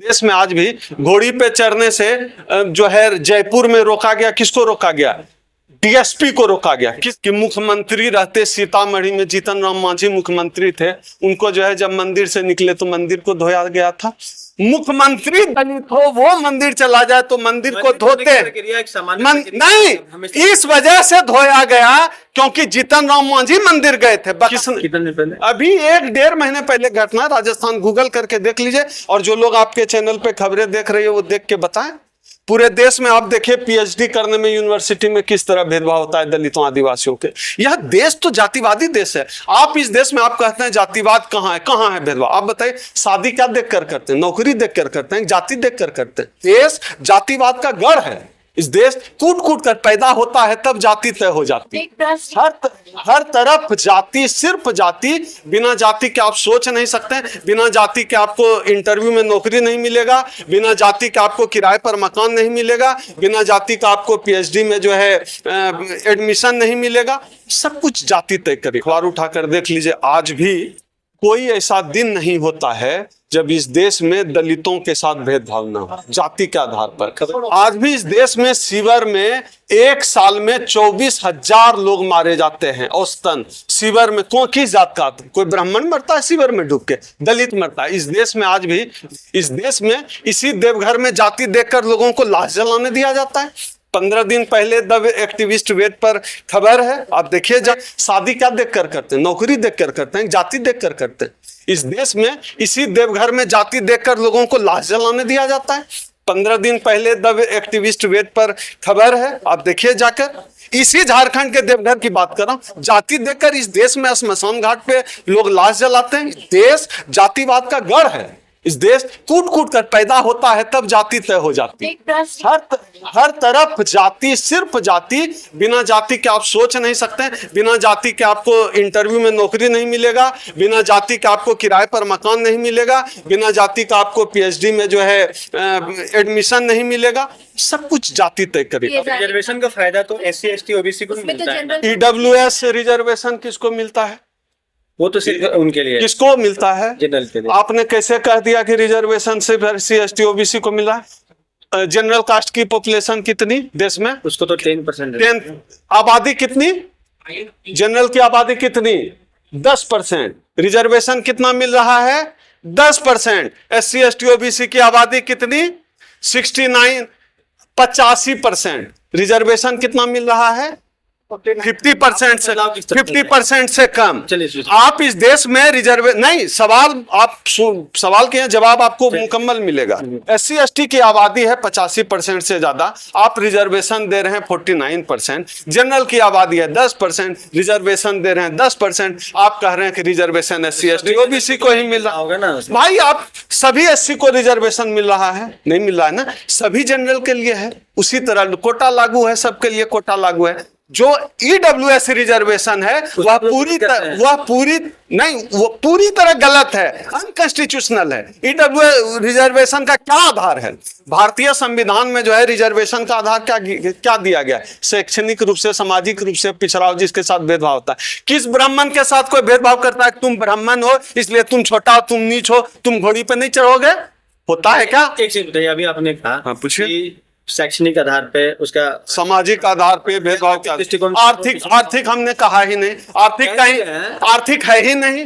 देश में आज भी घोड़ी पे चढ़ने से जो है जयपुर में रोका गया। किसको रोका गया? डीएसपी को रोका गया। कि मुख्यमंत्री रहते सीतामढ़ी में जीतन राम मांझी मुख्यमंत्री थे, उनको जो है जब मंदिर से निकले तो मंदिर को धोया गया था। मुख्यमंत्री दलित हो वो मंदिर चला जाए तो मंदिर को धोते नहीं, इस वजह से धोया गया क्योंकि जीतन राम मांझी मंदिर गए थे। अभी 1-1.5 महीने पहले घटना राजस्थान, गूगल करके देख लीजिए। और जो लोग आपके चैनल पे खबरें देख रहे हैं वो देख के बताएं। पूरे देश में आप देखिए पीएचडी करने में यूनिवर्सिटी में किस तरह भेदभाव होता है दलितों आदिवासियों के। यह देश तो जातिवादी देश है। आप इस देश में आप कहते हैं जातिवाद कहाँ है? कहाँ है भेदभाव? आप बताइए, शादी क्या देख कर करते हैं? नौकरी देख कर करते हैं? जाति देख कर करते हैं? देश जातिवाद का गढ़ है। इस देश कूट कूट कर पैदा होता है तब जाति तय हो जाती है। हर तरफ जाति, सिर्फ जाति। बिना जाति के आप सोच नहीं सकते। बिना जाति के आपको इंटरव्यू में नौकरी नहीं मिलेगा। बिना जाति के आपको किराए पर मकान नहीं मिलेगा। बिना जाति का आपको पीएचडी में जो है एडमिशन नहीं मिलेगा। सब कुछ जाति तय करे। अखबार उठाकर देख लीजिए, आज भी कोई ऐसा दिन नहीं होता है जब इस देश में दलितों के साथ भेदभाव ना हो जाति के आधार पर। आज भी इस देश में सीवर में एक साल में 24,000 लोग मारे जाते हैं औसतन। सीवर में किस जात का? कोई ब्राह्मण मरता है सीवर में डूब के, दलित मरता है। इस देश में आज भी, इस देश में इसी देवघर में जाति देखकर लोगों को लाश जलाने दिया जाता है। 15 दिन पहले द एक्टिविस्ट वेद पर खबर है, आप देखिए। शादी क्या देख कर करते हैं? नौकरी देख कर करते हैं? जाति देख कर करते हैं? इस देश में इसी देवघर में जाति देखकर लोगों को लाश जलाने दिया जाता है। 15 दिन पहले द एक्टिविस्ट वेद पर खबर है, आप देखिए जाकर। इसी झारखंड के देवघर की बात कर रहा हूं। जाति देखकर इस देश में स्मशान घाट पे लोग लाश जलाते हैं। देश जातिवाद का गढ़ है। इस देश कूट कूट कर पैदा होता है तब जाति तय हो जाती है। हर तरफ जाति, सिर्फ जाति। बिना जाति के आप सोच नहीं सकते। बिना जाति के आपको इंटरव्यू में नौकरी नहीं मिलेगा। बिना जाति के आपको किराए पर मकान नहीं मिलेगा। बिना जाति का आपको पीएचडी में जो है एडमिशन नहीं मिलेगा। सब कुछ जाति तय करेगा। रिजर्वेशन का फायदा तो SC ST OBC को मिलता है। EWS रिजर्वेशन किसको मिलता है? वो तो सिर्फ उनके लिए। किसको मिलता है? जनरल के लिए। आपने कैसे कह दिया कि रिजर्वेशन सिर्फ SC ST OBC को मिला है? जनरल कास्ट की पॉपुलेशन कितनी देश में? उसको तो 10%। 10 आबादी कितनी? जनरल की आबादी कितनी? 10%। रिजर्वेशन कितना मिल रहा है? 10%। SC ST OBC की आबादी कितनी? 69, 85%। रिजर्वेशन कितना मिल रहा है? 50% से कम। आप इस देश में नहीं, सवाल के जवाब आपको मुकम्मल मिलेगा। SC ST की आबादी है 85% से ज्यादा, आप रिजर्वेशन दे रहे हैं 49%। जनरल की आबादी है 10%, रिजर्वेशन दे रहे हैं 10%। आप कह रहे हैं कि रिजर्वेशन SC ST OBC को ही मिल रहा होगा ना? भाई आप सभी SC को रिजर्वेशन मिल रहा है? नहीं मिल रहा है ना। सभी जनरल के लिए है, उसी तरह कोटा लागू है, सबके लिए कोटा लागू है। जो EWS रिजर्वेशन है वह पूरी तरह गलत है, अनकॉन्स्टिट्यूशनल है। EWS रिजर्वेशन का क्या आधार है? भारतीय संविधान में जो है रिजर्वेशन का आधार क्या दिया गया है? शैक्षणिक रूप से, सामाजिक रूप से पिछड़ा जिसके साथ भेदभाव होता है। किस ब्राह्मण के साथ कोई भेदभाव करता है? तुम ब्राह्मण हो इसलिए तुम छोटा हो, तुम नीच हो, तुम घोड़ी पे नहीं चढ़ोगे? होता है क्या? एक चीज बताइए, अभी आपने कहा, हाँ पूछिए। शैक्षणिक आधार पे, उसका सामाजिक आधार पे भेदभाव क्या? आर्थिक हमने कहा ही नहीं। आर्थिक है ही नहीं।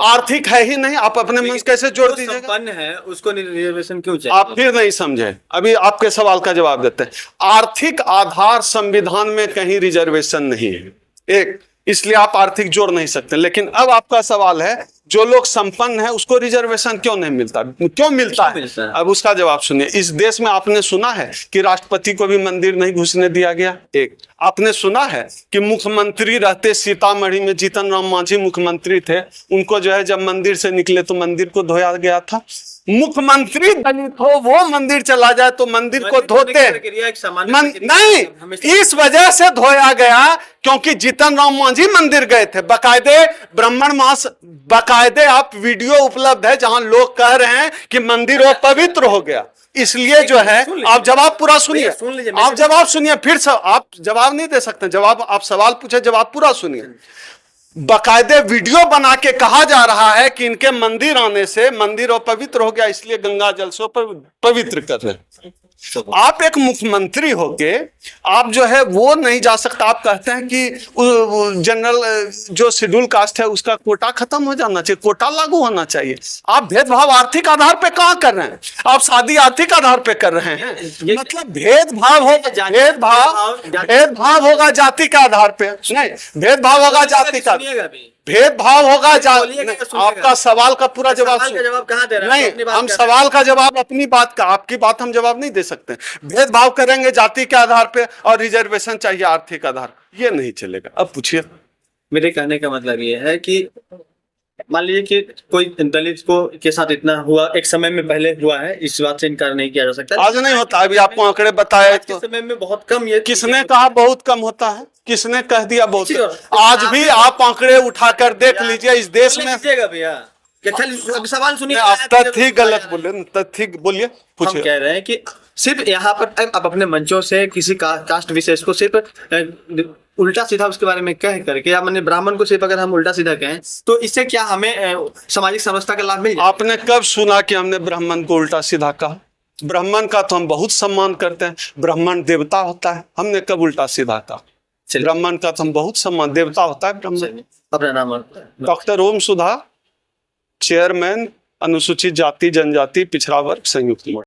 आर्थिक है ही नहीं। आप अपने मन कैसे जोड़ दीजिएगा? संपन्न है उसको रिजर्वेशन क्यों चाहिए? आप फिर नहीं समझे। अभी आपके सवाल का जवाब देते हैं। आर्थिक आधार संविधान में कहीं रिजर्वेशन नहीं है, एक, इसलिए आप आर्थिक जोड़ नहीं सकते। लेकिन अब आपका सवाल है जो लोग संपन्न है उसको रिजर्वेशन क्यों नहीं मिलता? क्यों मिलता है? अब उसका जवाब सुनिए। इस देश में आपने सुना है कि राष्ट्रपति को भी मंदिर नहीं घुसने दिया गया? एक, आपने सुना है कि मुख्यमंत्री रहते सीतामढ़ी में जीतन राम मांझी मुख्यमंत्री थे, उनको जो है जब मंदिर से निकले तो मंदिर को धोया गया था? मुख्यमंत्री दलित हो वो मंदिर चला जाए तो मंदिर को धोते नहीं, इस वजह से धोया गया क्योंकि जीतन राम मांझी मंदिर गए थे। बकायदे ब्राह्मण मास, बकायदे आप वीडियो उपलब्ध है जहां लोग कह रहे हैं कि मंदिर वो पवित्र हो गया। इसलिए जो है, आप जवाब पूरा सुनिए, आप जवाब सुनिए, फिर आप जवाब नहीं दे सकते। जवाब, आप सवाल पूछे, जवाब पूरा सुनिए। बकायदे वीडियो बना के कहा जा रहा है कि इनके मंदिर आने से मंदिर पवित्र हो गया, इसलिए गंगा जल से पवित्र कर रहे हैं। आप एक मुख्यमंत्री होके आप जो है वो नहीं जा सकता। आप कहते हैं कि जनरल जो शेड्यूल कास्ट है उसका कोटा खत्म हो जाना चाहिए, कोटा लागू होना चाहिए। आप भेदभाव आर्थिक आधार पे कहाँ कर रहे हैं? आप शादी आर्थिक आधार पे कर रहे हैं। मतलब भेदभाव होगा जाति के आधार पे, नहीं भेदभाव होगा जाति का, भेदभाव होगा आपका सवाल का पूरा जवाब कहाँ दे रहे हैं? नहीं, हम सवाल का जवाब अपनी बात का, आपकी बात हम जवाब नहीं दे सकते। भेदभाव करेंगे जाति के आधार पे और रिजर्वेशन चाहिए आर्थिक आधार, ये नहीं चलेगा। अब पूछिए। मेरे कहने का मतलब ये है कि मान लीजिए कि कोई दलित को के साथ इतना हुआ, एक समय में पहले हुआ है, इस बात से इनकार नहीं किया जा सकता। आज नहीं होता, अभी आपको आंकड़े बताए तो समय में बहुत कम। ये किसने कहा बहुत कम होता है? किसने कह दिया बहुत कम? आज भी आप आंकड़े उठाकर देख लीजिए इस देश में। भैया सवाल सुनिए, आप तथ्य गलत बोले, तथ्य बोलिए, हम पूछिए। कह रहे हैं कि सिर्फ यहाँ पर आप अपने मंचों से किसी कास्ट विशेष को सिर्फ उल्टा सीधा उसके बारे में कह करके, या मैंने ब्राह्मण को सिर्फ अगर हम उल्टा सीधा कहें तो इससे क्या हमें सामाजिक समरसता का लाभ मिल जाए? आपने कब सुना कि हमने ब्राह्मण को उल्टा सीधा कहा? ब्राह्मण का तो हम बहुत सम्मान करते हैं, ब्राह्मण देवता होता है, हमने कब उल्टा सीधा कहा? ब्राह्मण का तो हम बहुत सम्मान, देवता होता है ब्राह्मण। अपना नाम? डॉक्टर ओम सुधा, चेयरमैन अनुसूचित जाति जनजाति पिछड़ा वर्ग संयुक्त मोर्चा।